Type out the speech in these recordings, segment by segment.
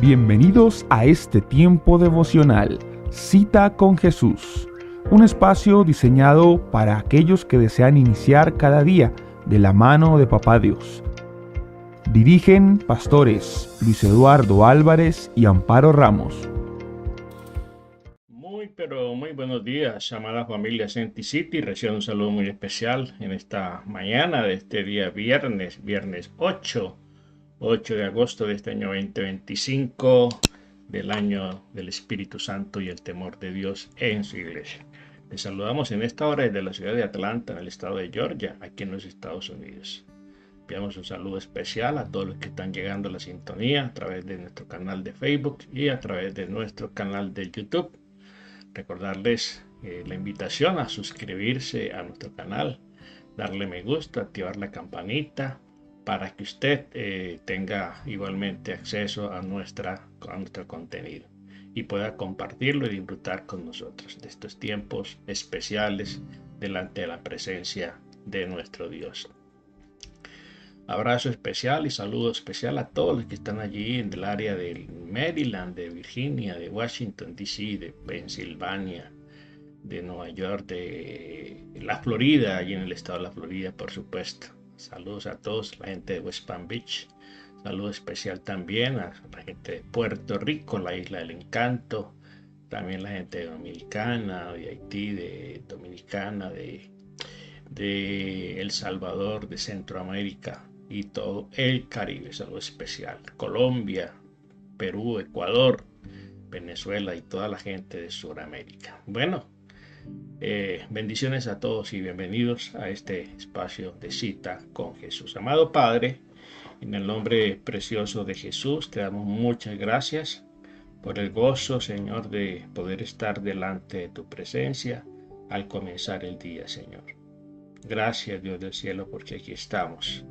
Bienvenidos a este tiempo devocional, Cita con Jesús, un espacio diseñado para aquellos que desean iniciar cada día de la mano de Papá Dios. Dirigen pastores Luis Eduardo Álvarez y Amparo Ramos. Muy buenos días, amada familia Senti City. Recibo un saludo muy especial en esta mañana de este día viernes 8 de agosto de este año 2025, del año del Espíritu Santo y el temor de Dios en su iglesia. Les saludamos en esta hora desde la ciudad de Atlanta, en el estado de Georgia, aquí en los Estados Unidos. Enviamos un saludo especial a todos los que están llegando a la sintonía a través de nuestro canal de Facebook y a través de nuestro canal de YouTube. Recordarles la invitación a suscribirse a nuestro canal, darle me gusta, activar la campanita para que usted tenga igualmente acceso a nuestro contenido y pueda compartirlo y disfrutar con nosotros de estos tiempos especiales delante de la presencia de nuestro Dios. Abrazo especial y saludo especial a todos los que están allí en el área de Maryland, de Virginia, de Washington, D.C., de Pensilvania, de Nueva York, de la Florida, allí en el estado de la Florida, por supuesto. Saludos a todos, la gente de West Palm Beach. Saludo especial también a la gente de Puerto Rico, la Isla del Encanto. También la gente de Dominicana, de Haití, de Dominicana, de El Salvador, de Centroamérica y todo el Caribe. Saludo especial. Colombia, Perú, Ecuador, Venezuela y toda la gente de Sudamérica. Bueno, bendiciones a todos y bienvenidos a este espacio de Cita con Jesús. Amado Padre, en el nombre precioso de Jesús, te damos muchas gracias por el gozo, Señor, de poder estar delante de tu presencia al comenzar el día, Señor. Gracias, Dios del cielo, porque aquí estamos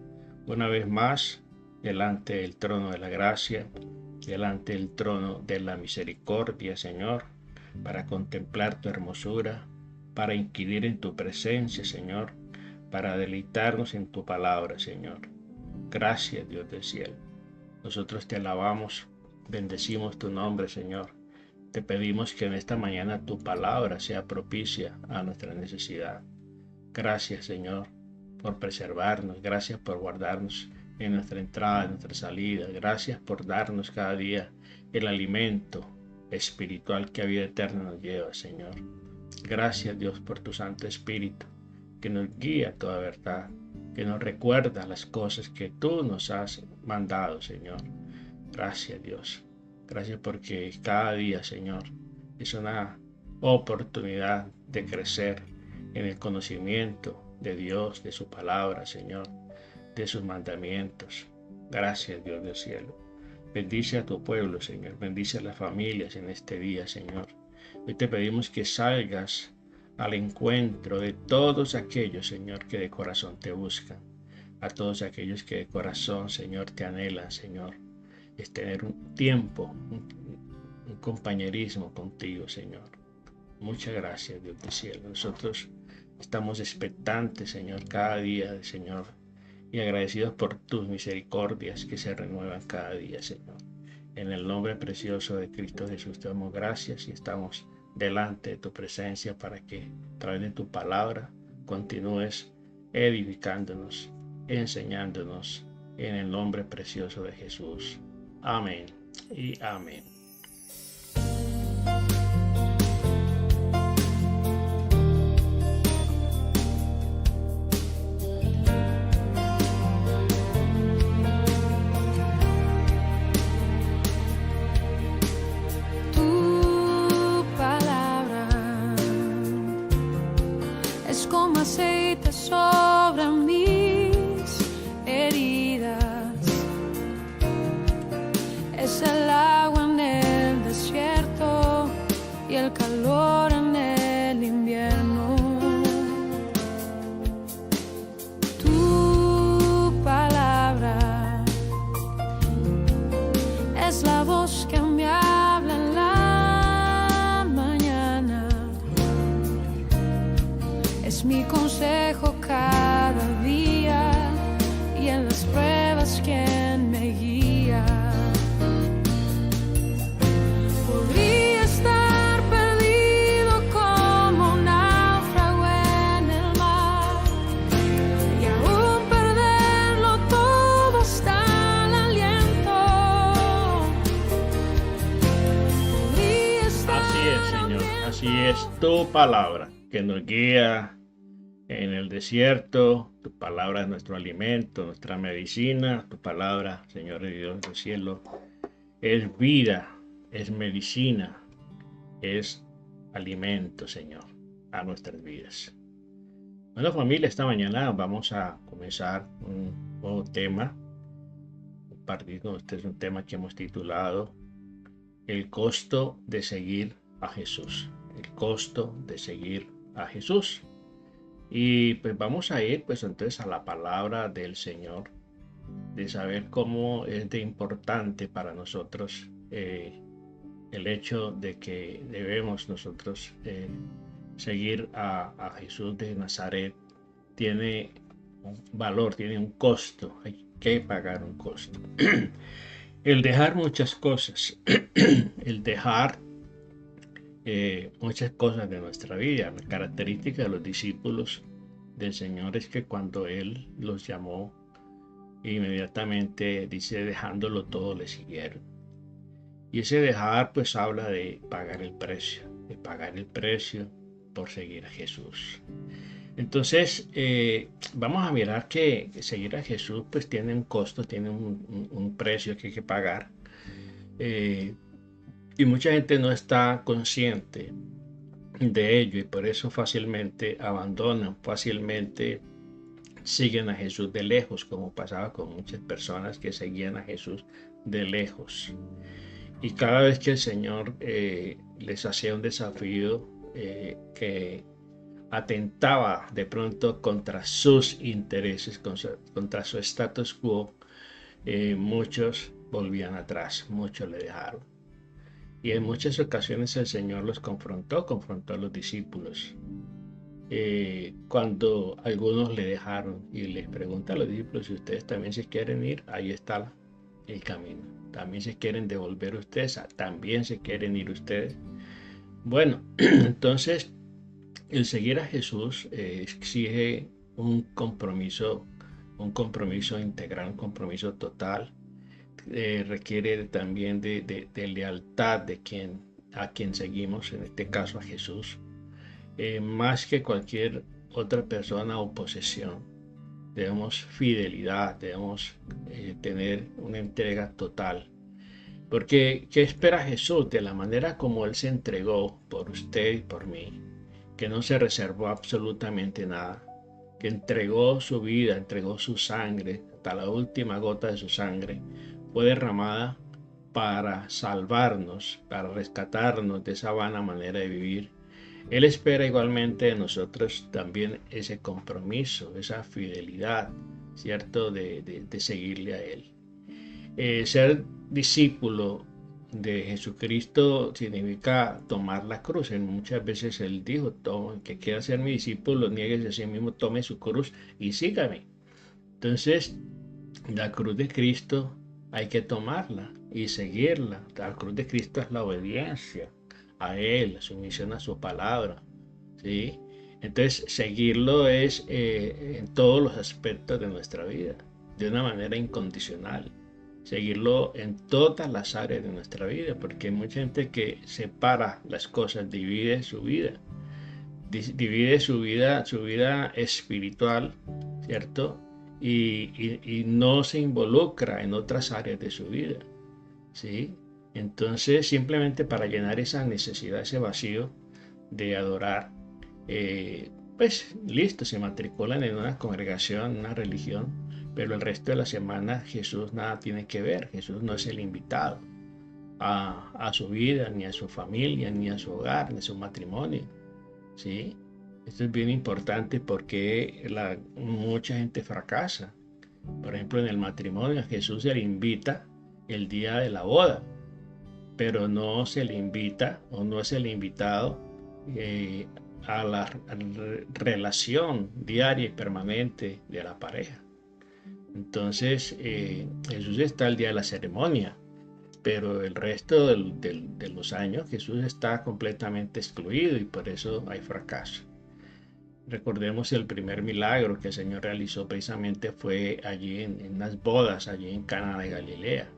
una vez más delante del trono de la gracia, delante del trono de la misericordia, Señor, para contemplar tu hermosura, para inquirir en tu presencia, Señor, para deleitarnos en tu palabra, Señor. Gracias, Dios del cielo. Nosotros te alabamos, bendecimos tu nombre, Señor. Te pedimos que en esta mañana tu palabra sea propicia a nuestra necesidad. Gracias, Señor, por preservarnos. Gracias por guardarnos en nuestra entrada, en nuestra salida. Gracias por darnos cada día el alimento espiritual que a vida eterna nos lleva, Señor. Gracias, Dios, por tu Santo Espíritu, que nos guía a toda verdad, que nos recuerda las cosas que tú nos has mandado, Señor. Gracias, Dios. Gracias porque cada día, Señor, es una oportunidad de crecer en el conocimiento de Dios, de su palabra, Señor, de sus mandamientos. Gracias, Dios del cielo. Bendice a tu pueblo, Señor. Bendice a las familias en este día, Señor. Hoy te pedimos que salgas al encuentro de todos aquellos, Señor, que de corazón te buscan. A todos aquellos que de corazón, Señor, te anhelan, Señor. Es tener un tiempo, un compañerismo contigo, Señor. Muchas gracias, Dios del cielo. Nosotros estamos expectantes, Señor, cada día, Señor, y agradecidos por tus misericordias que se renuevan cada día, Señor. En el nombre precioso de Cristo Jesús te damos gracias y estamos delante de tu presencia para que a través de tu palabra continúes edificándonos, enseñándonos en el nombre precioso de Jesús. Amén y amén. Como aceite sobre mis heridas, es el agua en el desierto y el calor en el invierno. Tu palabra es la voz que me habla en la mañana. Es mi consejo cada día y en las pruebas quien me guía. Y es tu palabra que nos guía en el desierto. Tu palabra es nuestro alimento, nuestra medicina. Tu palabra, Señor de Dios del cielo, es vida, es medicina, es alimento, Señor, a nuestras vidas. Bueno, familia, esta mañana vamos a comenzar un nuevo tema. Compartir con ustedes un tema que hemos titulado El costo de seguir a Jesús. El costo de seguir a Jesús. Y pues vamos a ir pues entonces a la palabra del Señor, de saber cómo es de importante para nosotros el hecho de que debemos nosotros seguir a Jesús de Nazaret. Tiene un valor, tiene un costo, hay que pagar un costo. El dejar muchas cosas, el dejar muchas cosas de nuestra vida. La característica de los discípulos del Señor es que cuando Él los llamó, inmediatamente dice, dejándolo todo, le siguieron. Y ese dejar pues habla de pagar el precio por seguir a Jesús. Entonces vamos a mirar que seguir a Jesús pues tiene un costo, tiene un precio que hay que pagar. Y mucha gente no está consciente de ello y por eso fácilmente abandonan, fácilmente siguen a Jesús de lejos, como pasaba con muchas personas que seguían a Jesús de lejos. Y cada vez que el Señor les hacía un desafío que atentaba de pronto contra sus intereses, contra su status quo, muchos volvían atrás, muchos le dejaron. Y en muchas ocasiones el Señor los confrontó a los discípulos. Cuando algunos le dejaron y les pregunta a los discípulos si ustedes también se quieren ir, ahí está el camino. También se quieren devolver ustedes, también se quieren ir ustedes. Bueno, entonces el seguir a Jesús exige un compromiso integral, un compromiso total. Requiere también de lealtad a quien seguimos, en este caso a Jesús, más que cualquier otra persona o posesión. Debemos fidelidad, debemos tener una entrega total. Porque ¿qué espera Jesús? De la manera como Él se entregó por usted y por mí, que no se reservó absolutamente nada, que entregó su vida, entregó su sangre, hasta la última gota de su sangre, fue derramada para salvarnos, para rescatarnos de esa vana manera de vivir. Él espera igualmente de nosotros también ese compromiso, esa fidelidad, ¿cierto? De seguirle a Él. Ser discípulo de Jesucristo significa tomar la cruz. Muchas veces Él dijo, que quiera ser mi discípulo, niéguese a sí mismo, tome su cruz y sígame. Entonces, la cruz de Cristo hay que tomarla y seguirla. La cruz de Cristo es la obediencia a Él, la sumisión a su palabra, ¿sí? Entonces, seguirlo es en todos los aspectos de nuestra vida, de una manera incondicional. Seguirlo en todas las áreas de nuestra vida, porque hay mucha gente que separa las cosas, divide su vida espiritual, ¿cierto? Y no se involucra en otras áreas de su vida, ¿sí? Entonces, simplemente para llenar esa necesidad, ese vacío de adorar, pues listo, se matriculan en una congregación, en una religión, pero el resto de la semana Jesús nada tiene que ver. Jesús no es el invitado a su vida, ni a su familia, ni a su hogar, ni a su matrimonio, ¿sí? Esto es bien importante porque mucha gente fracasa. Por ejemplo, en el matrimonio a Jesús se le invita el día de la boda, pero no se le invita o no es el invitado a la relación diaria y permanente de la pareja. Entonces Jesús está el día de la ceremonia, pero el resto de los años Jesús está completamente excluido y por eso hay fracaso. Recordemos el primer milagro que el Señor realizó precisamente fue allí en las bodas, allí en Cana de Galilea.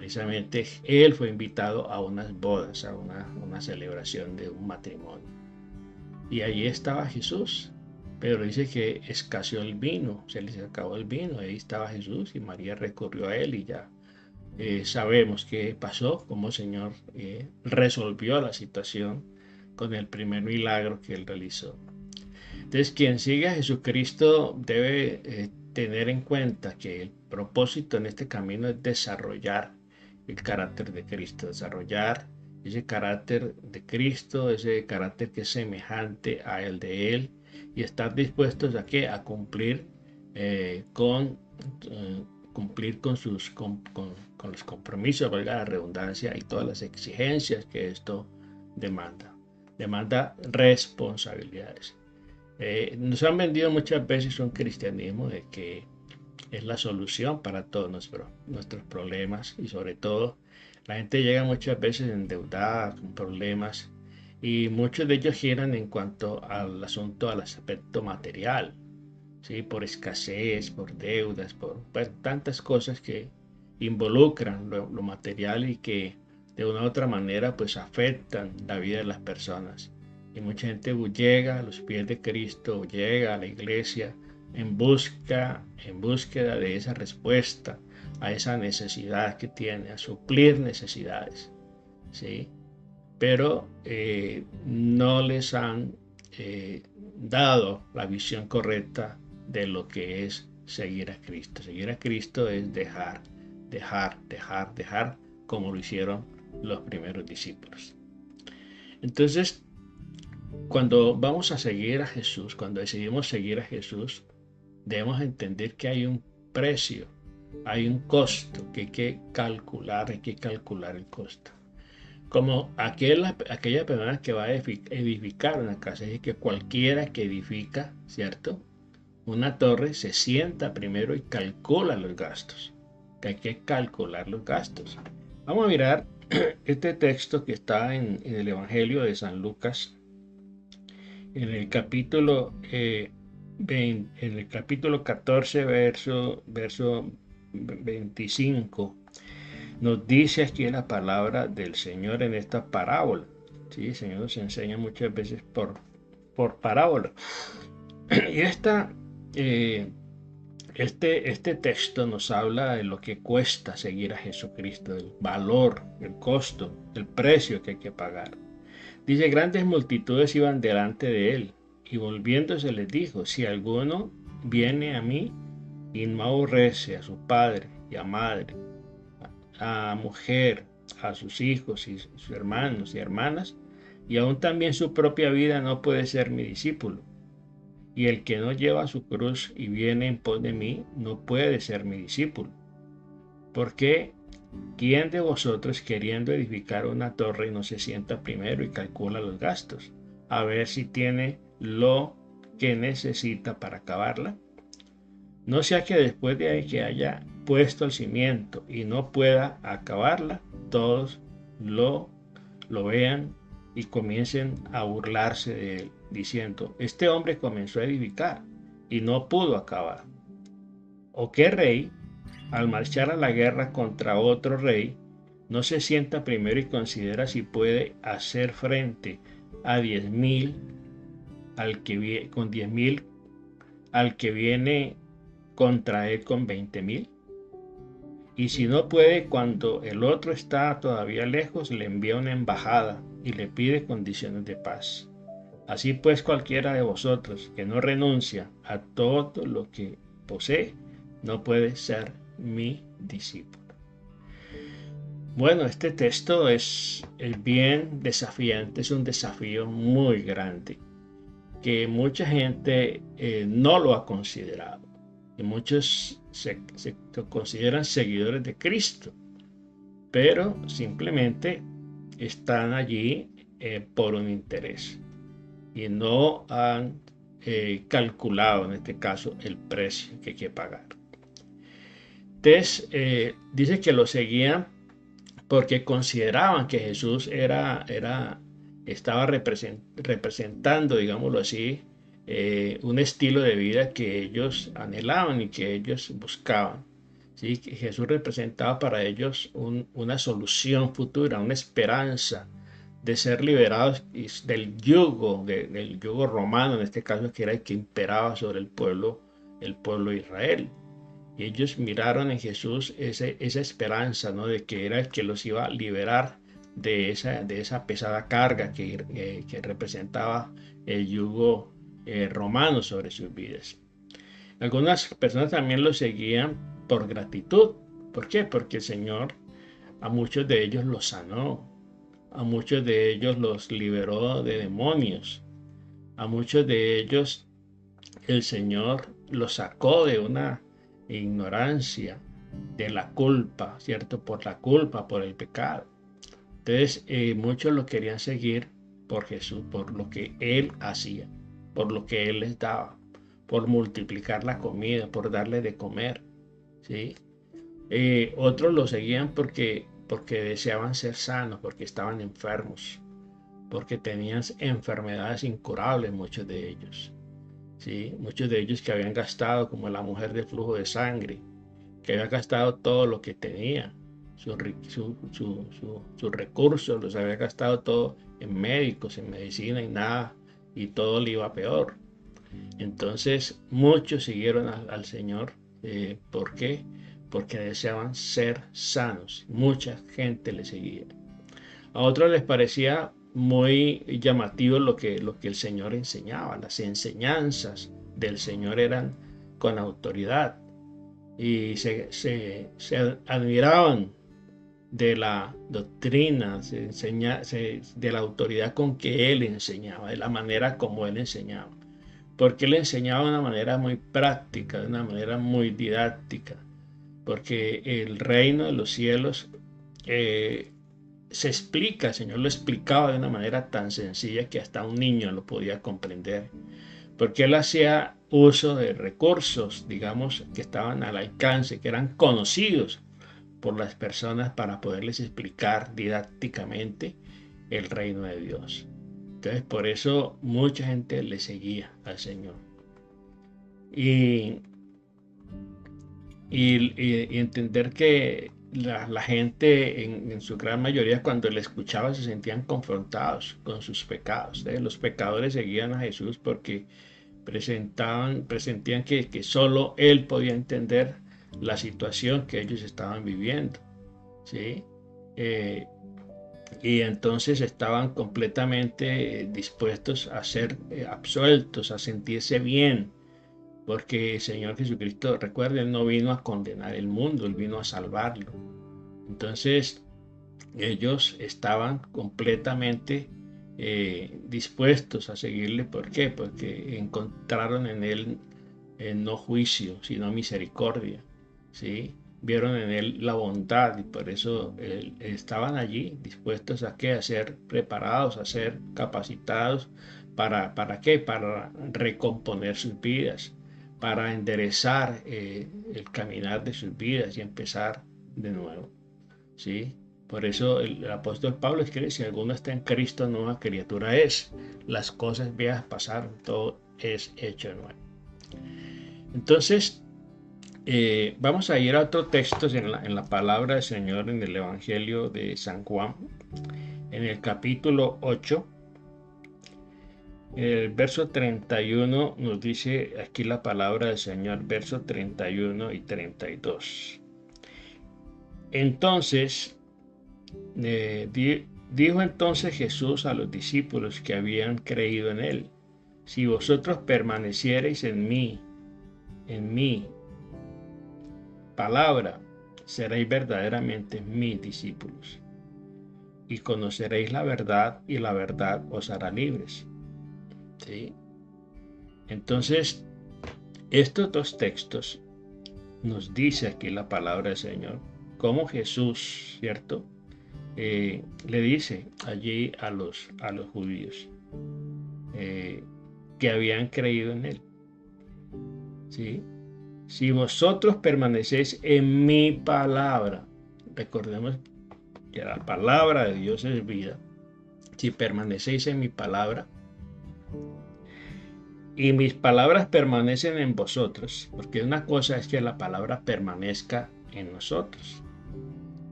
precisamente él fue invitado a unas bodas, a una celebración de un matrimonio. Y allí estaba Jesús, pero dice que escaseó el vino, se les acabó el vino, ahí estaba Jesús y María recurrió a él y ya sabemos qué pasó, cómo el Señor resolvió la situación con el primer milagro que él realizó. Entonces, quien sigue a Jesucristo debe tener en cuenta que el propósito en este camino es desarrollar el carácter de Cristo, desarrollar ese carácter de Cristo, ese carácter que es semejante a el de Él, y estar dispuestos a ¿qué? A cumplir cumplir con los compromisos, valga la redundancia, y todas las exigencias que esto demanda. Demanda responsabilidades. Nos han vendido muchas veces un cristianismo de que es la solución para todos nuestros problemas, y sobre todo la gente llega muchas veces endeudada con problemas, y muchos de ellos giran en cuanto al asunto, al aspecto material, ¿sí? Por escasez, por deudas, por tantas cosas que involucran lo material y que de una u otra manera pues afectan la vida de las personas. Y mucha gente llega a los pies de Cristo, llega a la iglesia en búsqueda de esa respuesta a esa necesidad que tiene, a suplir necesidades, ¿sí? Pero no les han dado la visión correcta de lo que es seguir a Cristo. Seguir a Cristo es dejar, como lo hicieron los primeros discípulos. Entonces, cuando vamos a seguir a Jesús, cuando decidimos seguir a Jesús, debemos entender que hay un precio, hay un costo que hay que calcular el costo. Como aquella persona que va a edificar una casa, es que cualquiera que edifica, ¿cierto?, una torre, se sienta primero y calcula los gastos, que hay que calcular los gastos. Vamos a mirar este texto que está en el Evangelio de San Lucas, en el capítulo 14, verso 25. Nos dice aquí la palabra del Señor en esta parábola. ¿Sí? El Señor nos enseña muchas veces por parábola. Y este texto nos habla de lo que cuesta seguir a Jesucristo, el valor, el costo, el precio que hay que pagar. Dice: grandes multitudes iban delante de él, y volviéndose les dijo: si alguno viene a mí y no aborrece a su padre y a madre, a mujer, a sus hijos y sus hermanos y hermanas, y aún también su propia vida, no puede ser mi discípulo. Y el que no lleva su cruz y viene en pos de mí, no puede ser mi discípulo. Porque ¿quién de vosotros, queriendo edificar una torre, no se sienta primero y calcula los gastos, a ver si tiene lo que necesita para acabarla? No sea que después de que haya puesto el cimiento y no pueda acabarla, todos lo vean y comiencen a burlarse de él, diciendo: este hombre comenzó a edificar y no pudo acabar. ¿O qué rey, al marchar a la guerra contra otro rey, no se sienta primero y considera si puede hacer frente a 10,000 con 10,000 al que viene contra él con 20,000? Y si no puede, cuando el otro está todavía lejos, le envía una embajada y le pide condiciones de paz. Así pues, cualquiera de vosotros que no renuncia a todo lo que posee, no puede ser mi discípulo. Bueno, este texto es bien desafiante, es un desafío muy grande, que mucha gente no lo ha considerado. Y muchos se consideran seguidores de Cristo, pero simplemente están allí por un interés y no han calculado, en este caso, el precio que hay que pagar. Entonces, dice que lo seguían porque consideraban que Jesús estaba representando, digámoslo así, un estilo de vida que ellos anhelaban y que ellos buscaban. ¿sí? Que Jesús representaba para ellos una solución futura, una esperanza de ser liberados del yugo, del yugo romano, en este caso, que era el que imperaba sobre el pueblo de Israel. Y ellos miraron en Jesús esa esperanza, ¿no? De que era el que los iba a liberar de esa pesada carga que representaba el yugo romano sobre sus vidas. Algunas personas también lo seguían por gratitud. ¿Por qué? Porque el Señor a muchos de ellos los sanó, a muchos de ellos los liberó de demonios, a muchos de ellos el Señor los sacó de una ignorancia, de la culpa, ¿cierto? Por la culpa, por el pecado. Entonces, muchos lo querían seguir por Jesús, por lo que Él hacía, por lo que Él les daba, por multiplicar la comida, por darle de comer, ¿sí? Otros lo seguían porque deseaban ser sanos, porque estaban enfermos, porque tenían enfermedades incurables, muchos de ellos. ¿Sí? Muchos de ellos que habían gastado, como la mujer del flujo de sangre, que había gastado todo lo que tenía, sus recursos, los había gastado todo en médicos, en medicina y nada, y todo le iba peor. Entonces muchos siguieron al Señor. ¿Por qué? Porque deseaban ser sanos. Mucha gente le seguía. A otros les parecía muy llamativo lo que el Señor enseñaba. Las enseñanzas del Señor eran con autoridad y se admiraban de la doctrina, de la autoridad con que Él enseñaba, de la manera como Él enseñaba. Porque Él enseñaba de una manera muy práctica, de una manera muy didáctica. Porque el reino de los cielos se explica, el Señor lo explicaba de una manera tan sencilla que hasta un niño lo podía comprender. Porque Él hacía uso de recursos, digamos, que estaban al alcance, que eran conocidos por las personas para poderles explicar didácticamente el reino de Dios. Entonces, por eso mucha gente le seguía al Señor. Y entender que la gente en su gran mayoría cuando le escuchaba se sentían confrontados con sus pecados. Los pecadores seguían a Jesús porque presentían que solo Él podía entender la situación que ellos estaban viviendo, ¿sí? Y entonces estaban completamente dispuestos a ser absueltos, a sentirse bien, porque el Señor Jesucristo, recuerden, no vino a condenar el mundo, Él vino a salvarlo. Entonces ellos estaban completamente dispuestos a seguirle. ¿Por qué? Porque encontraron en Él no juicio, sino misericordia, ¿sí? Vieron en Él la bondad y por eso estaban allí dispuestos a ser preparados, a ser capacitados. ¿Para qué? Para recomponer sus vidas, para enderezar el caminar de sus vidas y empezar de nuevo, ¿sí? Por eso el apóstol Pablo escribe: si alguno está en Cristo, nueva criatura es. Las cosas viejas pasaron, todo es hecho nuevo. Entonces, vamos a ir a otro texto en la palabra del Señor, en el Evangelio de San Juan, en el capítulo 8. El verso 31 nos dice aquí la palabra del Señor, verso 31 y 32. Entonces, dijo entonces Jesús a los discípulos que habían creído en Él: si vosotros permaneciereis en mi palabra, seréis verdaderamente mis discípulos, y conoceréis la verdad, y la verdad os hará libres. ¿Sí? Entonces, estos dos textos nos dice aquí la palabra del Señor, como Jesús, ¿cierto? Le dice allí a los judíos que habían creído en Él, ¿sí? Si vosotros permanecéis en mi palabra, recordemos que la palabra de Dios es vida. Si permanecéis en mi palabra, y mis palabras permanecen en vosotros, porque una cosa es que la palabra permanezca en nosotros.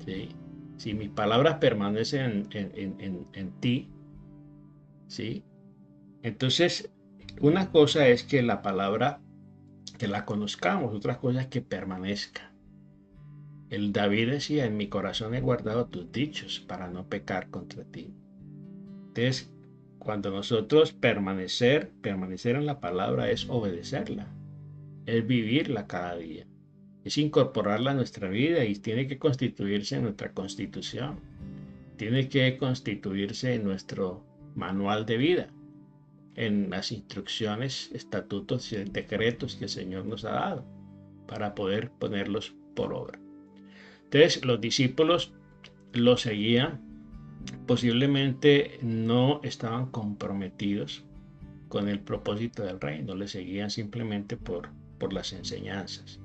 ¿Sí? Si mis palabras permanecen en ti, ¿sí? Entonces, una cosa es que la palabra, que la conozcamos, otra cosa es que permanezca. El David decía, en mi corazón he guardado tus dichos para no pecar contra ti. Entonces, cuando nosotros permanecer en la palabra es obedecerla, es vivirla cada día, es incorporarla a nuestra vida y tiene que constituirse en nuestra constitución, tiene que constituirse en nuestro manual de vida, en las instrucciones, estatutos y decretos que el Señor nos ha dado para poder ponerlos por obra. Entonces, los discípulos lo seguían, posiblemente no estaban comprometidos con el propósito del reino, le seguían simplemente por las enseñanzas.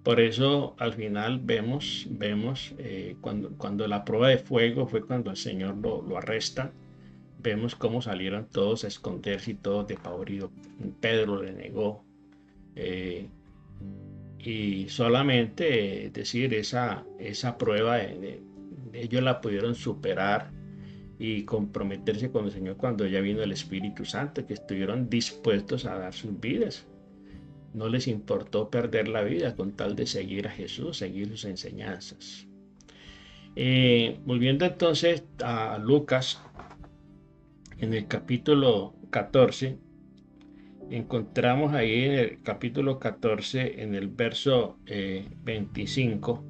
Por eso al final vemos cuando la prueba de fuego fue cuando el Señor lo arresta, vemos cómo salieron todos a esconderse y todos despavoridos. Pedro le negó. Y solamente, es decir, esa prueba ellos la pudieron superar y comprometerse con el Señor cuando ya vino el Espíritu Santo, que estuvieron dispuestos a dar sus vidas. No les importó perder la vida con tal de seguir a Jesús, seguir sus enseñanzas. Volviendo entonces a Lucas, en el capítulo 14, encontramos ahí en el capítulo 14, en el verso 25,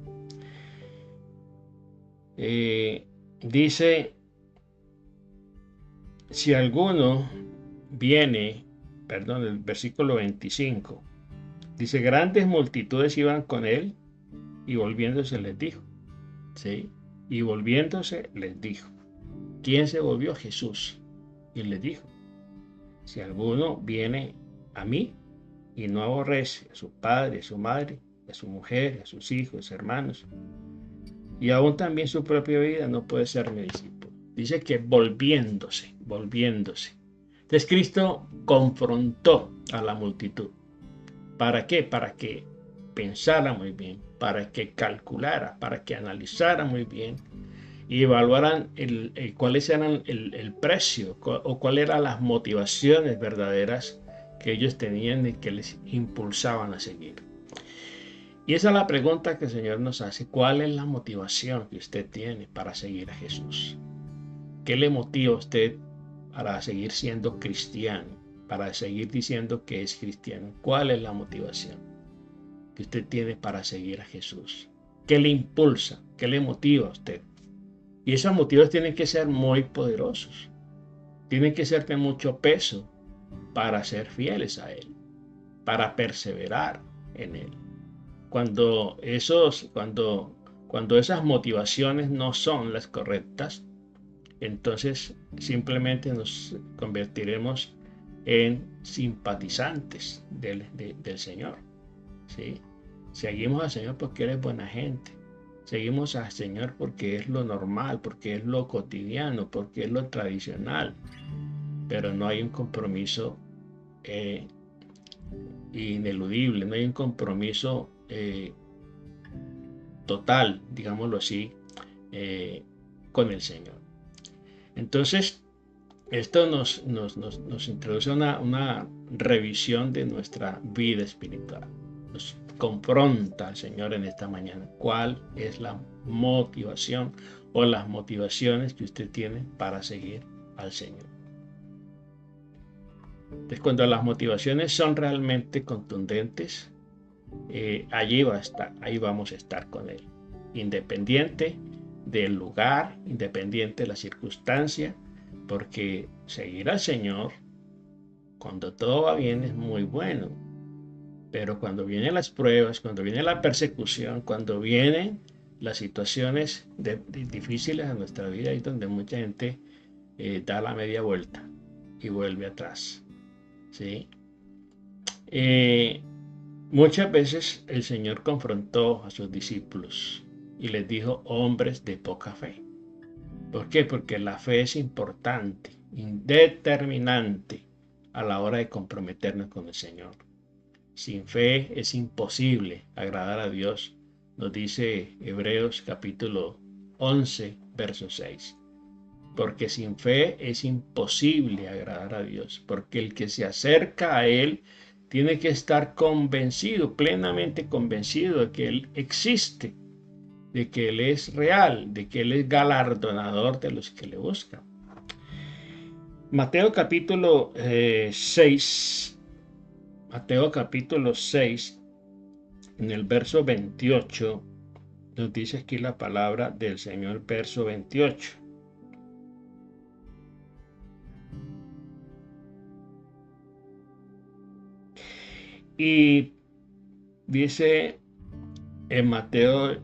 dice, si alguno viene, perdón, el versículo 25, dice, grandes multitudes iban con él y volviéndose les dijo, ¿sí? Y volviéndose les dijo, ¿quién se volvió? Jesús. Y les dijo, si alguno viene a mí y no aborrece a su padre, a su madre, a su mujer, a sus hijos, a sus hermanos, y aún también su propia vida, no puede ser mi discípulo. Dice que volviéndose. Entonces Cristo confrontó a la multitud. ¿Para qué? Para que pensara muy bien, para que calculara, para que analizara muy bien y evaluaran cuáles eran el precio o cuáles eran las motivaciones verdaderas que ellos tenían y que les impulsaban a seguir. Y esa es la pregunta que el Señor nos hace. ¿Cuál es la motivación que usted tiene para seguir a Jesús? ¿Qué le motiva a usted para seguir siendo cristiano? Para seguir diciendo que es cristiano. ¿Cuál es la motivación que usted tiene para seguir a Jesús? ¿Qué le impulsa? ¿Qué le motiva a usted? Y esos motivos tienen que ser muy poderosos. Tienen que ser de mucho peso para ser fieles a Él, para perseverar en Él. Cuando esas motivaciones no son las correctas, entonces simplemente nos convertiremos en simpatizantes del Señor. ¿Sí? Seguimos al Señor porque Él es buena gente. Seguimos al Señor porque es lo normal, porque es lo cotidiano, porque es lo tradicional. Pero no hay un compromiso ineludible, no hay un compromiso total, digámoslo así, con el Señor. Entonces, esto nos introduce una revisión de nuestra vida espiritual. Nos confronta al Señor en esta mañana. ¿Cuál es la motivación o las motivaciones que usted tiene para seguir al Señor? Entonces, cuando las motivaciones son realmente contundentes, allí vamos a estar con Él. Independiente del lugar, independiente de la circunstancia, porque seguir al Señor, cuando todo va bien, es muy bueno. Pero cuando vienen las pruebas, cuando viene la persecución, cuando vienen las situaciones difíciles en nuestra vida, ahí es donde mucha gente da la media vuelta y vuelve atrás. ¿Sí? Muchas veces el Señor confrontó a sus discípulos y les dijo, hombres de poca fe. ¿Por qué? Porque la fe es importante, determinante a la hora de comprometernos con el Señor. Sin fe es imposible agradar a Dios, nos dice Hebreos capítulo 11, verso 6. Porque sin fe es imposible agradar a Dios, porque el que se acerca a Él tiene que estar convencido, plenamente convencido de que Él existe, de que Él es real, de que Él es galardonador de los que le buscan. Mateo capítulo 6, en el verso 28, nos dice aquí la palabra del Señor, verso 28. Y dice en Mateo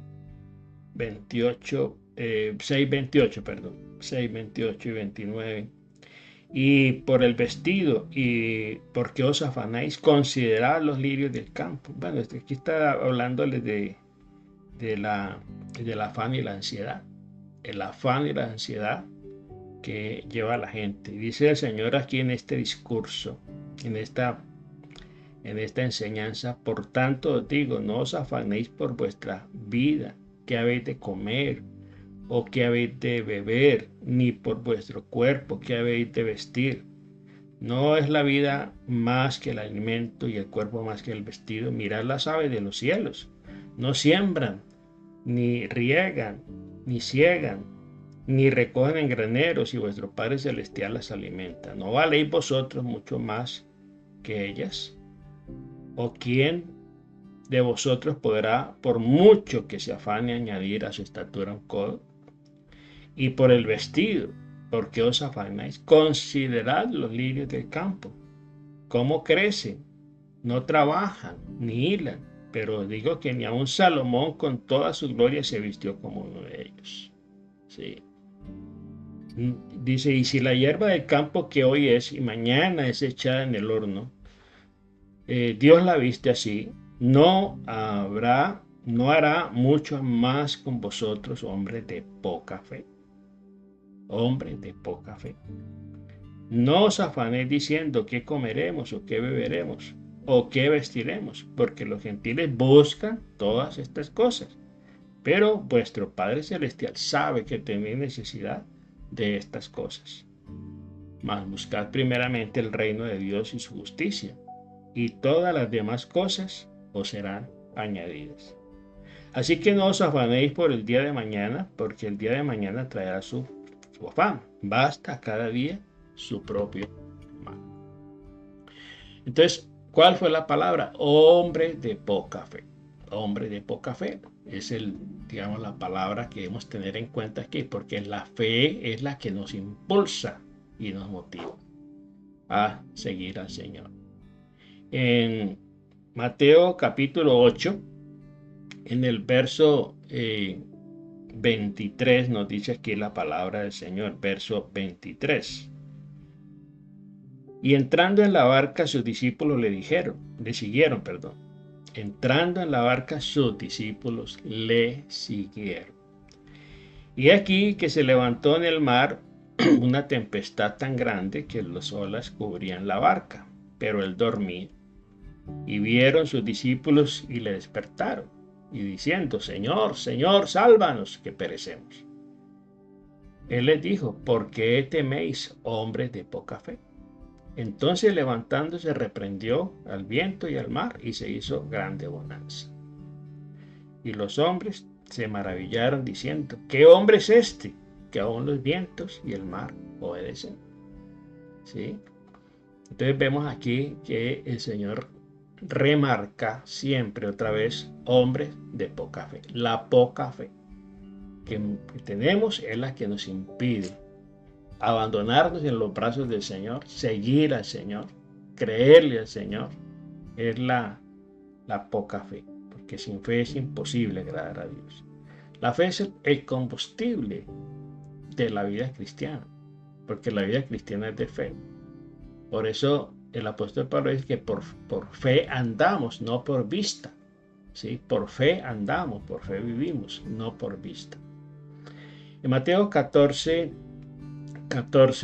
28, 6, 28, perdón, 6, 28 y 29. Y por el vestido, y porque os afanáis, considerad los lirios del campo. Bueno, aquí está hablándole del afán y la ansiedad. El afán y la ansiedad que lleva a la gente. Dice el Señor aquí en este discurso, en esta enseñanza: por tanto os digo, no os afanéis por vuestra vida, qué habéis de comer o qué habéis de beber, ni por vuestro cuerpo, qué habéis de vestir. ¿No es la vida más que el alimento y el cuerpo más que el vestido? Mirad las aves de los cielos, no siembran, ni riegan, ni ciegan, ni recogen en graneros, y vuestro Padre Celestial las alimenta. ¿No valéis vosotros mucho más que ellas? ¿O quién de vosotros podrá, por mucho que se afane, añadir a su estatura un codo? Y por el vestido, ¿por qué os afanáis? Considerad los lirios del campo, cómo crecen, no trabajan ni hilan, pero os digo que ni aun Salomón con toda su gloria se vistió como uno de ellos. Sí. Dice: y si la hierba del campo que hoy es y mañana es echada en el horno, Dios la viste así, no hará mucho más con vosotros, hombres de poca fe. Hombres de poca fe. No os afanéis diciendo qué comeremos o qué beberemos o qué vestiremos, porque los gentiles buscan todas estas cosas. Pero vuestro Padre Celestial sabe que tenéis necesidad de estas cosas. Mas buscad primeramente el reino de Dios y su justicia, y todas las demás cosas os serán añadidas. Así que no os afanéis por el día de mañana, porque el día de mañana traerá su afán. Basta cada día su propio mal. Entonces, ¿cuál fue la palabra? Hombre de poca fe. Hombre de poca fe. Es la palabra que debemos tener en cuenta aquí, porque la fe es la que nos impulsa y nos motiva a seguir al Señor. En Mateo capítulo 8, en el verso 23, nos dice aquí la palabra del Señor, verso 23. Y entrando en la barca, sus discípulos le siguieron. Entrando en la barca, sus discípulos le siguieron. Y aquí que se levantó en el mar una tempestad tan grande que las olas cubrían la barca, pero él dormía. Y vieron sus discípulos y le despertaron, y diciendo: Señor, Señor, sálvanos, que perecemos. Él les dijo: ¿por qué teméis, hombres de poca fe? Entonces, levantándose, reprendió al viento y al mar, y se hizo grande bonanza. Y los hombres se maravillaron, diciendo: ¿qué hombre es este, que aún los vientos y el mar obedecen? ¿Sí? Entonces vemos aquí que el Señor remarca siempre otra vez: hombres de poca fe. La poca fe que tenemos es la que nos impide abandonarnos en los brazos del Señor, seguir al Señor, creerle al Señor. Es la poca fe, porque sin fe es imposible agradar a Dios. La fe es el combustible de la vida cristiana, porque la vida cristiana es de fe. Por eso el apóstol Pablo dice que por fe andamos, no por vista. ¿Sí? Por fe andamos, por fe vivimos, no por vista. En Mateo 14,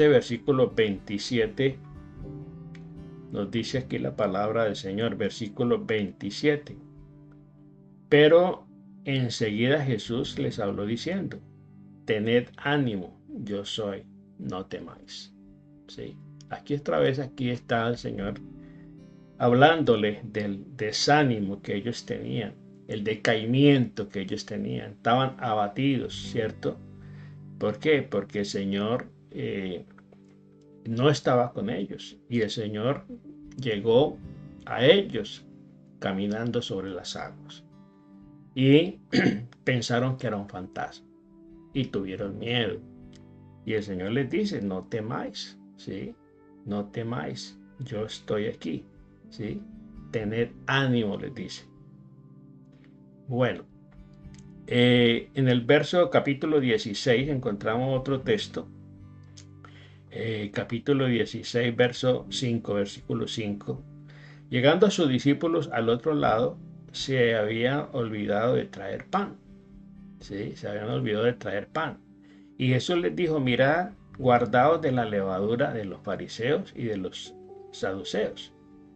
versículo 27, nos dice aquí la palabra del Señor, versículo 27. Pero enseguida Jesús les habló diciendo: tened ánimo, yo soy, no temáis. ¿Sí? Aquí otra vez, aquí está el Señor hablándole del desánimo que ellos tenían, el decaimiento que ellos tenían. Estaban abatidos, ¿cierto? ¿Por qué? Porque el Señor no estaba con ellos y el Señor llegó a ellos caminando sobre las aguas y pensaron que era un fantasma y tuvieron miedo. Y el Señor les dice: no temáis, ¿sí? No temáis, yo estoy aquí, ¿sí? Tened ánimo, les dice. Bueno, en el verso capítulo 16 encontramos otro texto. Capítulo 16, verso 5, versículo 5. Llegando a sus discípulos al otro lado, se habían olvidado de traer pan. ¿Sí? Se habían olvidado de traer pan. Y Jesús les dijo: mirad, guardaos de la levadura de los fariseos y de los saduceos.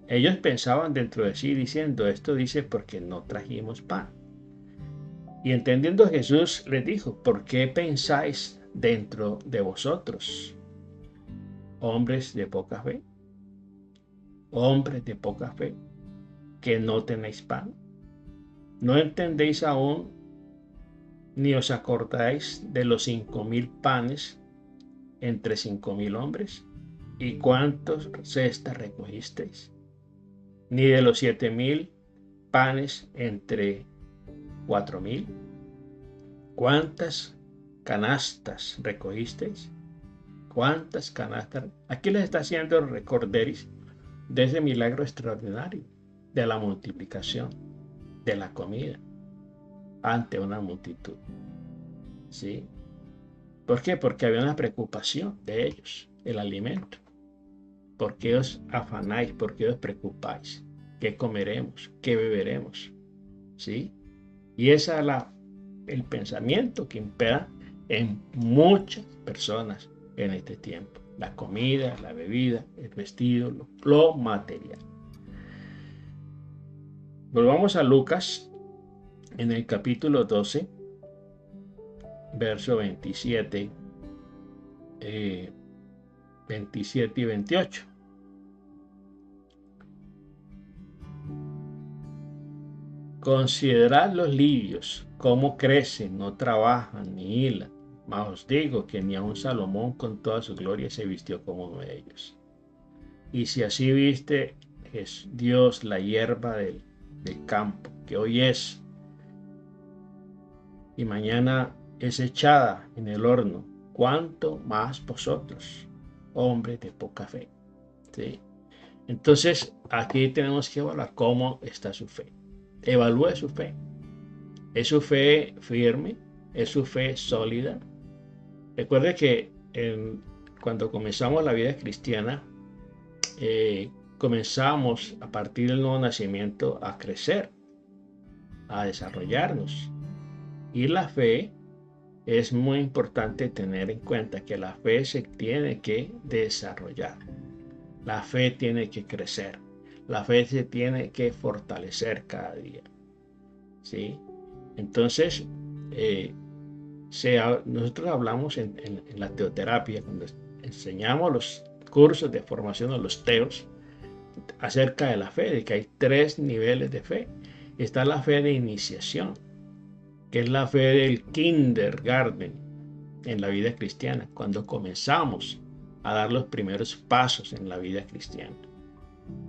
Ellos pensaban dentro de sí diciendo: esto dice porque no trajimos pan. Y entendiendo Jesús les dijo: ¿por qué pensáis dentro de vosotros, hombres de poca fe? Hombres de poca fe, que no tenéis pan. ¿No entendéis aún, ni os acordáis de los 5,000 panes entre 5,000 hombres? ¿Y cuántos cestas recogisteis? Ni de los 7,000 panes entre 4,000. ¿Cuántas canastas recogisteis? ¿Cuántas canastas? Aquí les está haciendo recorderis de ese milagro extraordinario, de la multiplicación, de la comida ante una multitud. ¿Sí? ¿Por qué? Porque había una preocupación de ellos, el alimento. ¿Por qué os afanáis? ¿Por qué os preocupáis? ¿Qué comeremos? ¿Qué beberemos? ¿Sí? Y ese es el pensamiento que impera en muchas personas en este tiempo. La comida, la bebida, el vestido, lo material. Volvamos a Lucas en el capítulo 12, verso 27 y 28. Considerad los lirios, cómo crecen, no trabajan ni hilan. Mas os digo que ni aun Salomón con toda su gloria se vistió como uno de ellos. Y si así viste es Dios la hierba del campo, que hoy es y mañana es echada en el horno, ¿cuánto más vosotros, hombres de poca fe? ¿Sí? Entonces aquí tenemos que evaluar cómo está su fe. Evalúe su fe. ¿Es su fe firme? ¿Es su fe sólida? Recuerde que cuando comenzamos la vida cristiana, comenzamos a partir del nuevo nacimiento a crecer, a desarrollarnos. Y la fe, es muy importante tener en cuenta que la fe se tiene que desarrollar. La fe tiene que crecer. La fe se tiene que fortalecer cada día. ¿Sí? Entonces, nosotros hablamos en la teoterapia, cuando enseñamos los cursos de formación de los teos, acerca de la fe, de que hay 3 niveles de fe. Está la fe de iniciación, que es la fe del kindergarten en la vida cristiana, cuando comenzamos a dar los primeros pasos en la vida cristiana.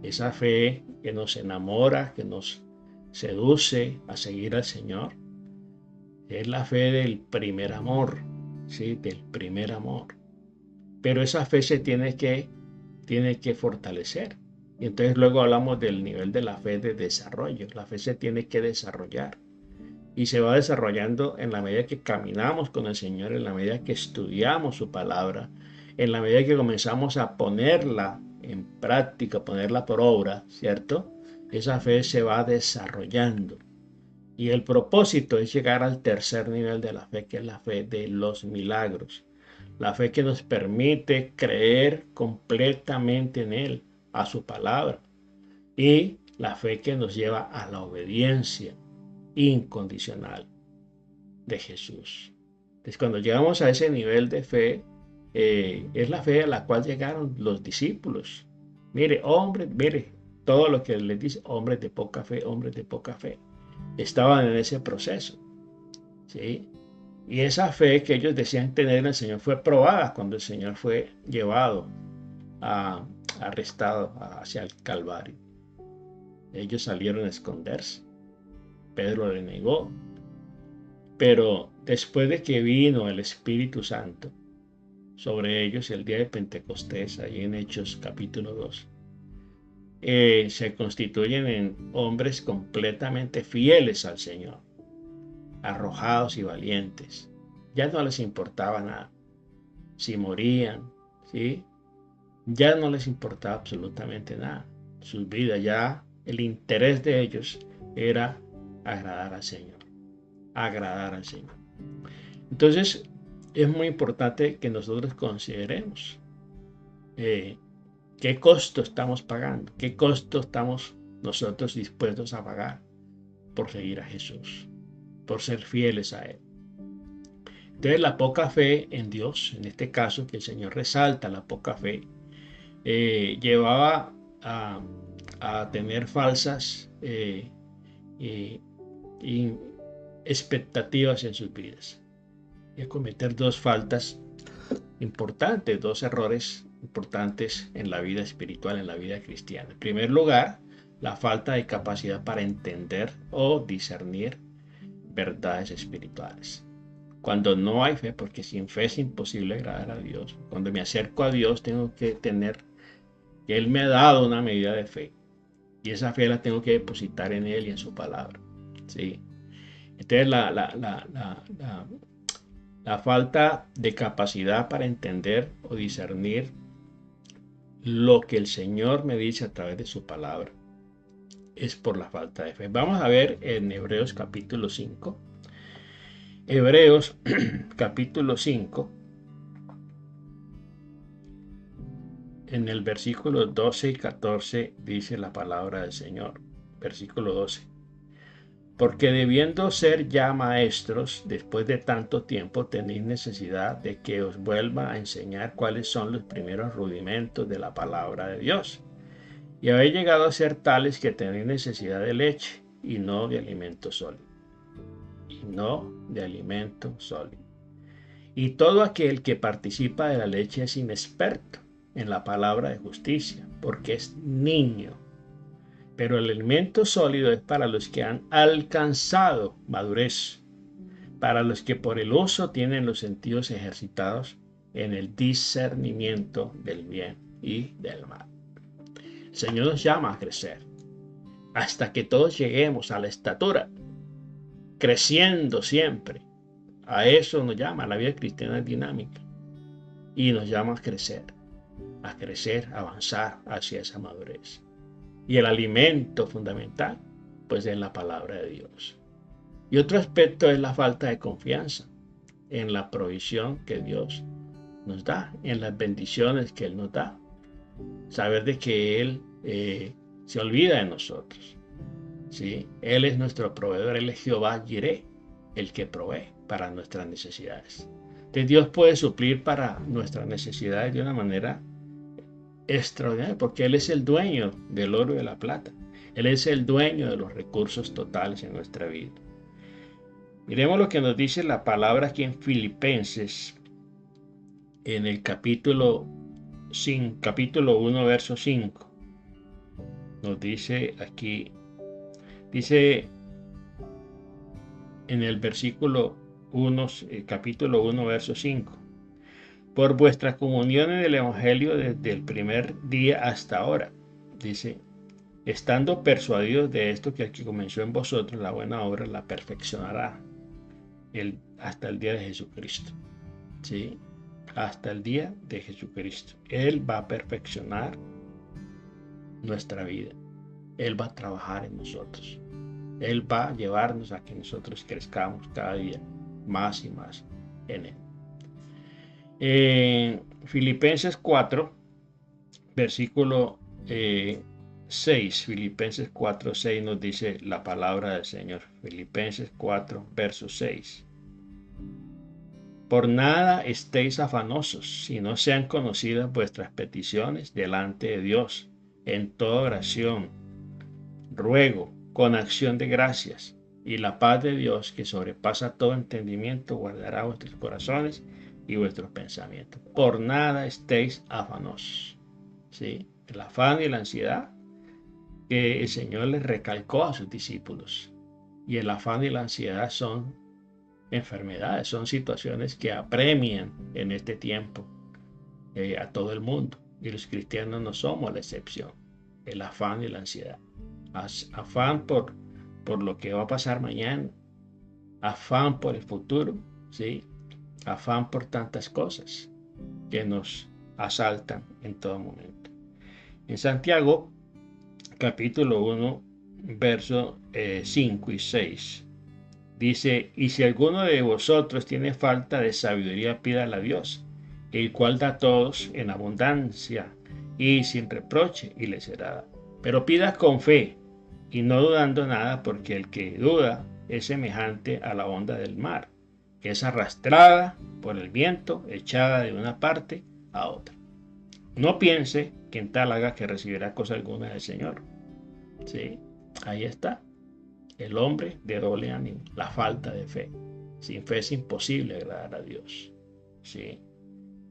Esa fe que nos enamora, que nos seduce a seguir al Señor, es la fe del primer amor, ¿sí? Del primer amor. Pero esa fe se tiene que fortalecer. Y entonces luego hablamos del nivel de la fe de desarrollo. La fe se tiene que desarrollar. Y se va desarrollando en la medida que caminamos con el Señor, en la medida que estudiamos su palabra, en la medida que comenzamos a ponerla en práctica, ponerla por obra, ¿cierto? Esa fe se va desarrollando. Y el propósito es llegar al tercer nivel de la fe, que es la fe de los milagros. La fe que nos permite creer completamente en Él, a su palabra. Y la fe que nos lleva a la obediencia. incondicional de Jesús. Entonces, cuando llegamos a ese nivel de fe, es la fe a la cual llegaron los discípulos. Mire, hombres, mire, todo lo que les dice, hombres de poca fe, estaban en ese proceso, ¿sí? Y esa fe que ellos decían tener en el Señor fue probada cuando el Señor fue llevado, arrestado hacia el Calvario. Ellos salieron a esconderse. Pedro le negó. Pero después de que vino el Espíritu Santo sobre ellos el día de Pentecostés, ahí en Hechos capítulo 2, se constituyen en hombres completamente fieles al Señor, arrojados y valientes. Ya no les importaba nada. Si morían, ¿sí? Ya no les importaba absolutamente nada. Sus vidas, ya el interés de ellos era agradar al Señor. Agradar al Señor. Entonces, es muy importante que nosotros consideremos qué costo estamos pagando, qué costo estamos nosotros dispuestos a pagar por seguir a Jesús, por ser fieles a Él. Entonces, la poca fe en Dios, en este caso que el Señor resalta la poca fe, llevaba a tener falsas expectativas en sus vidas y a cometer dos faltas importantes, dos errores importantes en la vida espiritual, en la vida cristiana. En primer lugar, la falta de capacidad para entender o discernir verdades espirituales. Cuando no hay fe, porque sin fe es imposible agradar a Dios. Cuando me acerco a Dios tengo que tener que Él me ha dado una medida de fe y esa fe la tengo que depositar en Él y en su palabra, ¿sí? Entonces la falta de capacidad para entender o discernir lo que el Señor me dice a través de su palabra es por la falta de fe. Vamos a ver en Hebreos capítulo 5. Hebreos capítulo 5. En el versículo 12 y 14 dice la palabra del Señor. Versículo 12. Porque debiendo ser ya maestros, después de tanto tiempo tenéis necesidad de que os vuelva a enseñar cuáles son los primeros rudimentos de la palabra de Dios. Y habéis llegado a ser tales que tenéis necesidad de leche y no de alimento sólido. Y no de alimento sólido. Y todo aquel que participa de la leche es inexperto en la palabra de justicia, porque es niño. Pero el alimento sólido es para los que han alcanzado madurez, para los que por el uso tienen los sentidos ejercitados en el discernimiento del bien y del mal. El Señor nos llama a crecer, hasta que todos lleguemos a la estatura, creciendo siempre. A eso nos llama, la vida cristiana es dinámica, y nos llama a crecer, avanzar hacia esa madurez. Y el alimento fundamental, pues es la palabra de Dios. Y otro aspecto es la falta de confianza en la provisión que Dios nos da, en las bendiciones que Él nos da. Saber de que Él se olvida de nosotros, ¿sí? Él es nuestro proveedor, Él es Jehová Jireh, el que provee para nuestras necesidades. Entonces Dios puede suplir para nuestras necesidades de una manera extraordinario, porque Él es el dueño del oro y de la plata. Él es el dueño de los recursos totales en nuestra vida. Miremos lo que nos dice la palabra aquí en Filipenses, en el capítulo 1, verso 5. Nos dice aquí, dice en el versículo 1, capítulo 1, verso 5. Por vuestra comunión en el Evangelio desde el primer día hasta ahora, dice, estando persuadidos de esto, que el que comenzó en vosotros la buena obra la perfeccionará hasta el día de Jesucristo, ¿sí? Hasta el día de Jesucristo. Él va a perfeccionar nuestra vida. Él va a trabajar en nosotros. Él va a llevarnos a que nosotros crezcamos cada día más y más en Él. Filipenses 4, versículo 6, Filipenses 4, 6 nos dice la palabra del Señor. Filipenses 4, verso 6. Por nada estéis afanosos, si no sean conocidas vuestras peticiones delante de Dios, en toda oración, ruego, con acción de gracias, y la paz de Dios, que sobrepasa todo entendimiento, guardará vuestros corazones y vuestros pensamientos. Por nada estéis afanosos. ¿Sí? El afán y la ansiedad que el Señor les recalcó a sus discípulos. Y el afán y la ansiedad son enfermedades, son situaciones que apremian en este tiempo a todo el mundo. Y los cristianos no somos la excepción. El afán y la ansiedad. Afán por lo que va a pasar mañana. Afán por el futuro. ¿Sí? Afán por tantas cosas que nos asaltan en todo momento. En Santiago, capítulo 1, versos 5 y 6, dice: y si alguno de vosotros tiene falta de sabiduría, pídala a Dios, el cual da a todos en abundancia y sin reproche, y le será dado. Pero pida con fe y no dudando nada, porque el que duda es semejante a la onda del mar, que es arrastrada por el viento, echada de una parte a otra. No piense que en tal haga que recibirá cosa alguna del Señor. ¿Sí? Ahí está. El hombre de doble ánimo, la falta de fe. Sin fe es imposible agradar a Dios. ¿Sí?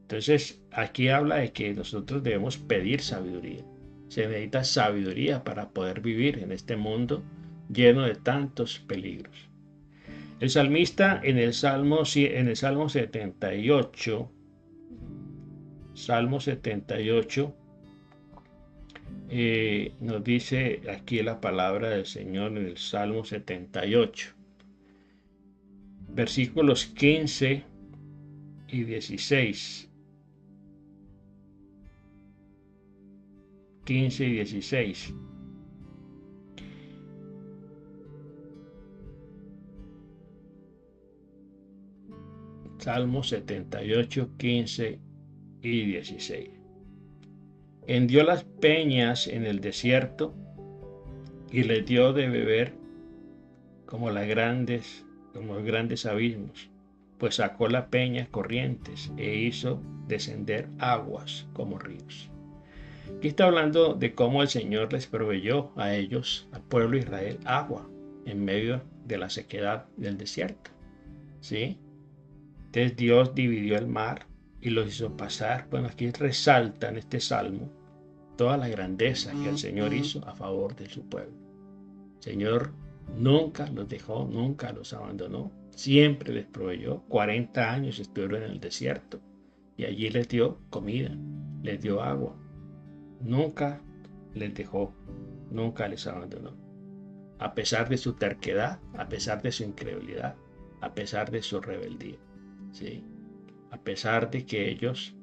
Entonces, aquí habla de que nosotros debemos pedir sabiduría. Se necesita sabiduría para poder vivir en este mundo lleno de tantos peligros. El salmista en el Salmo 78, nos dice aquí la palabra del Señor en el Salmo 78, versículos 15 y 16. 15 y 16. Salmo 78, 15 y 16. Hendió las peñas en el desierto y les dio de beber como los grandes abismos, pues sacó la peña corrientes e hizo descender aguas como ríos. Aquí está hablando de cómo el Señor les proveyó a ellos, al pueblo de Israel, agua en medio de la sequedad del desierto. ¿Sí? Entonces Dios dividió el mar y los hizo pasar. Bueno, aquí resalta en este salmo toda la grandeza que el Señor hizo a favor de su pueblo. El Señor nunca los dejó, nunca los abandonó, siempre les proveyó. 40 años estuvieron en el desierto y allí les dio comida, les dio agua. Nunca les dejó, nunca les abandonó. A pesar de su terquedad, a pesar de su incredulidad, a pesar de su rebeldía. ¿Sí? A pesar de que ellos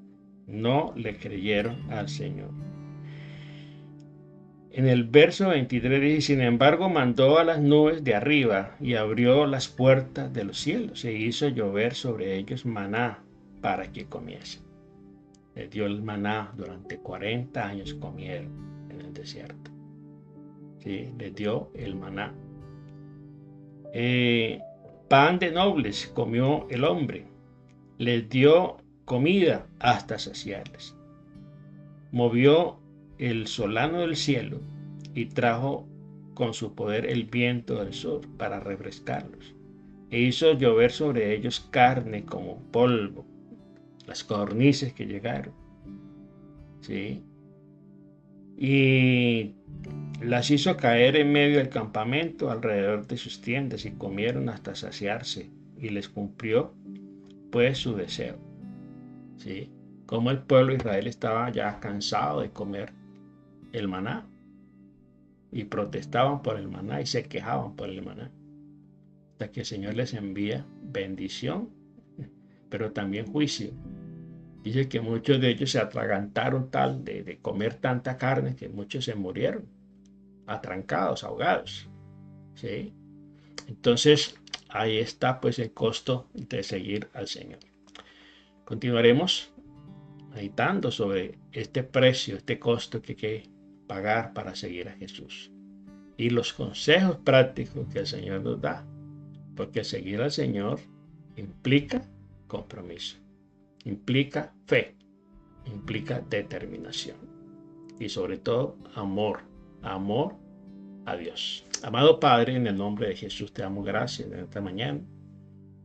no le creyeron al Señor. En el verso 23 dice: sin embargo mandó a las nubes de arriba y abrió las puertas de los cielos e hizo llover sobre ellos maná para que comiesen. Les dio el maná, durante 40 años comieron en el desierto. ¿Sí? Les dio el maná. Pan de nobles comió el hombre. Les dio comida hasta saciarles. Movió el solano del cielo y trajo con su poder el viento del sur para refrescarlos. E hizo llover sobre ellos carne como polvo, las codornices que llegaron. ¿Sí? Y las hizo caer en medio del campamento alrededor de sus tiendas y comieron hasta saciarse y les cumplió pues su deseo. ¿Sí? Como el pueblo de Israel estaba ya cansado de comer el maná y protestaban por el maná y se quejaban por el maná, hasta que el Señor les envía bendición, pero también juicio. Dice que muchos de ellos se atragantaron tal de comer tanta carne que muchos se murieron, atrancados, ahogados. ¿Sí? Entonces ahí está pues el costo de seguir al Señor. Continuaremos meditando sobre este precio, este costo que pagar para seguir a Jesús. Y los consejos prácticos que el Señor nos da, porque seguir al Señor implica compromiso, implica fe, implica determinación y sobre todo amor a Dios. Amado Padre, en el nombre de Jesús te damos gracias en esta mañana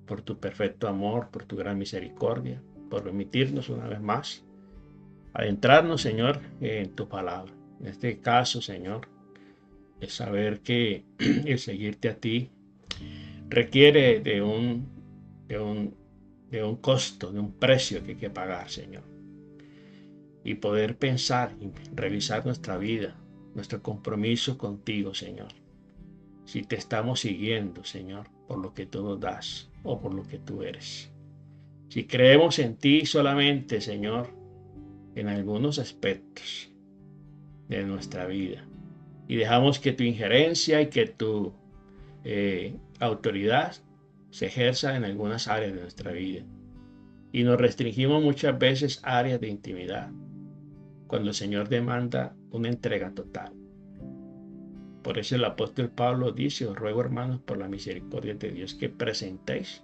por tu perfecto amor, por tu gran misericordia, por permitirnos una vez más adentrarnos, Señor, en tu palabra. En este caso, Señor, el saber que el seguirte a ti requiere de un costo, de un precio que hay que pagar, Señor. Y poder pensar y revisar nuestra vida, nuestro compromiso contigo, Señor. Si te estamos siguiendo, Señor, por lo que tú nos das o por lo que tú eres. Si creemos en ti solamente, Señor, en algunos aspectos de nuestra vida y dejamos que tu injerencia y que tu autoridad se ejerza en algunas áreas de nuestra vida y nos restringimos muchas veces áreas de intimidad cuando el Señor demanda una entrega total. Por eso el apóstol Pablo dice: os ruego, hermanos, por la misericordia de Dios, que presentéis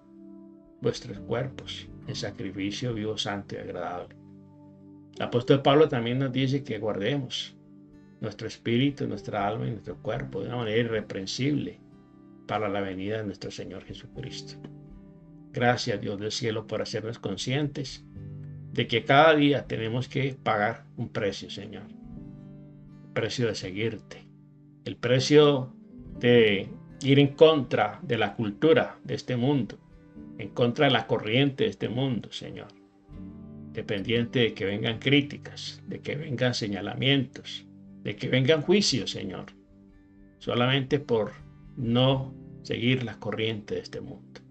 vuestros cuerpos en sacrificio vivo, santo y agradable. El apóstol Pablo también nos dice que guardemos nuestro espíritu, nuestra alma y nuestro cuerpo de una manera irreprensible para la venida de nuestro Señor Jesucristo. Gracias, Dios del cielo, por hacernos conscientes de que cada día tenemos que pagar un precio, Señor. El precio de seguirte, el precio de ir en contra de la cultura de este mundo, en contra de la corriente de este mundo, Señor. Dependiente de que vengan críticas, de que vengan señalamientos, de que vengan juicios, Señor, solamente por no seguir la corriente de este mundo.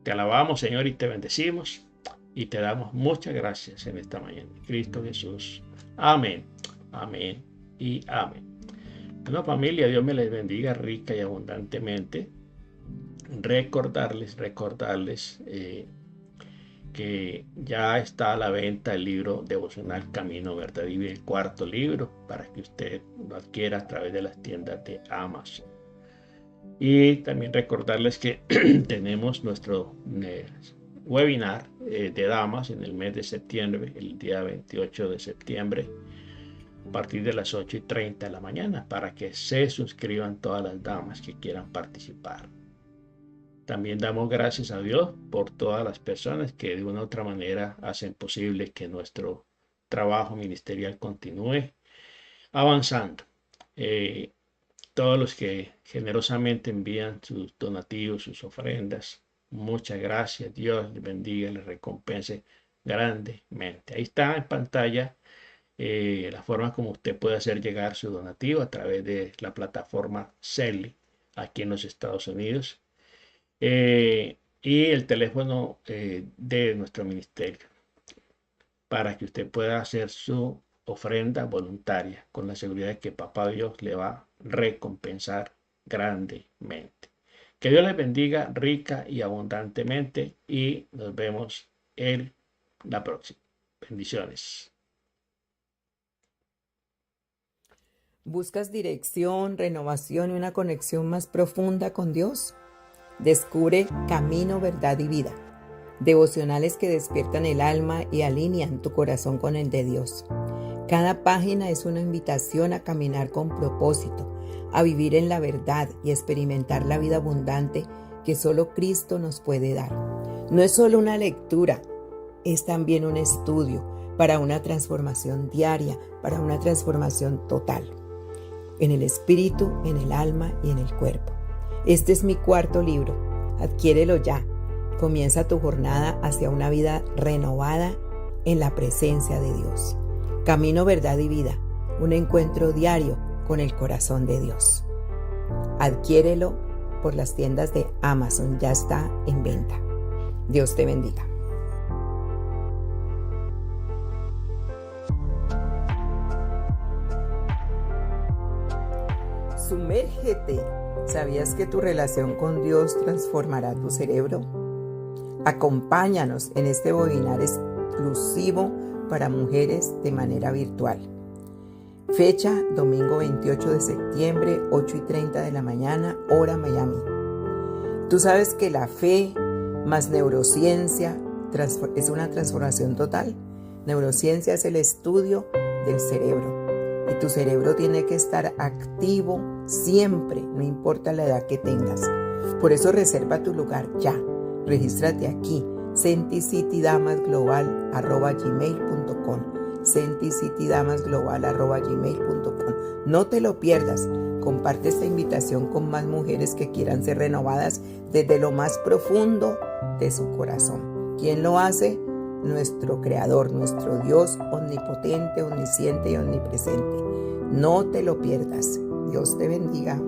Te alabamos, Señor, y te bendecimos y te damos muchas gracias en esta mañana. Cristo Jesús. Amén, amén y amén. Bueno, familia, Dios me les bendiga rica y abundantemente. Recordarles que ya está a la venta el libro devocional Camino, Verdad y Vida, el cuarto libro, para que usted lo adquiera a través de las tiendas de Amazon. Y también recordarles que tenemos nuestro webinar de damas en el mes de septiembre, el día 28 de septiembre, a partir de las 8:30 de la mañana, para que se suscriban todas las damas que quieran participar. También damos gracias a Dios por todas las personas que de una u otra manera hacen posible que nuestro trabajo ministerial continúe avanzando. Todos los que generosamente envían sus donativos, sus ofrendas, muchas gracias. Dios les bendiga y les recompense grandemente. Ahí está en pantalla la forma como usted puede hacer llegar su donativo a través de la plataforma Zelle aquí en los Estados Unidos. Y el teléfono de nuestro ministerio para que usted pueda hacer su ofrenda voluntaria con la seguridad de que Papá Dios le va a recompensar grandemente. Que Dios les bendiga rica y abundantemente y nos vemos en la próxima. Bendiciones. ¿Buscas dirección, renovación y una conexión más profunda con Dios? Descubre Camino, Verdad y Vida, devocionales que despiertan el alma y alinean tu corazón con el de Dios. Cada página es una invitación a caminar con propósito, a vivir en la verdad y experimentar la vida abundante que solo Cristo nos puede dar. No es solo una lectura, es también un estudio para una transformación diaria, para una transformación total, en el espíritu, en el alma y en el cuerpo. Este es mi cuarto libro. Adquiérelo ya. Comienza tu jornada hacia una vida renovada en la presencia de Dios. Camino, Verdad y Vida. Un encuentro diario con el corazón de Dios. Adquiérelo por las tiendas de Amazon. Ya está en venta. Dios te bendiga. Sumérgete. ¿Sabías que tu relación con Dios transformará tu cerebro? Acompáñanos en este webinar exclusivo para mujeres de manera virtual. Fecha, domingo 28 de septiembre, 8:30 de la mañana, hora Miami. Tú sabes que la fe más neurociencia es una transformación total. Neurociencia es el estudio del cerebro. Y tu cerebro tiene que estar activo siempre, no importa la edad que tengas. Por eso reserva tu lugar ya. Regístrate aquí, centicitydamasglobal@gmail.com. centicitydamasglobal@gmail.com. No te lo pierdas. Comparte esta invitación con más mujeres que quieran ser renovadas desde lo más profundo de su corazón. ¿Quién lo hace? Nuestro Creador, nuestro Dios omnipotente, omnisciente y omnipresente. No te lo pierdas. Dios te bendiga.